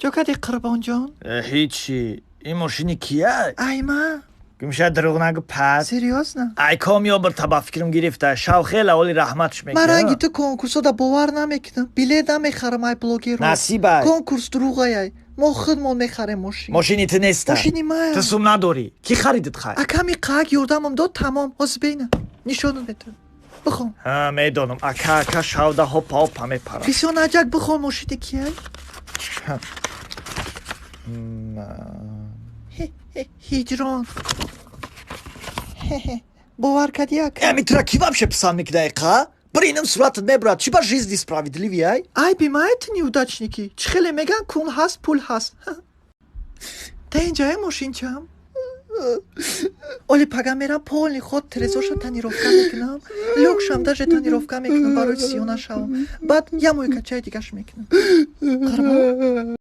چو کردی قربان جان؟ هیچی. این ماشینی کیه؟ ای من گمشه دروغ نگو پس. سریاس نه ای کامیاب تبا فکرم گرفته شو خیلی اولی رحمتش من میکنه. رنگی تو کنکورسا دا باور نمیکنم بلیت نمیخرم ای بلوگر رو نصیبه. کنکورس دروغه ما خودمون میخریم ماشین ماشینی تو نیسته. ماشینی من تو سوم نداری. کی خریدت خواهد؟ اکمی قاق یردمم داد تمام از بینه نشانم بده بخون ها میدونم اکا شوده هپا میپره. بسیار نجک بخون ماشین کیه؟ هجران باور کردی اکا میتونه کی вообще писал میکنه اقا؟ برینم صورتت میبرد. چی با жизни справедливый ай؟ ای бі маєте неудачники چی خیلی میگن کون هست پول هست تا اینجای ماشین چم اولی پگم میرم پول خود ترزوشم تنیروفکا میکنم لوکشم даже تنیروفکا میکنم برای سیونه شوم بعد یه موی کچای دیگهش میکنم قربان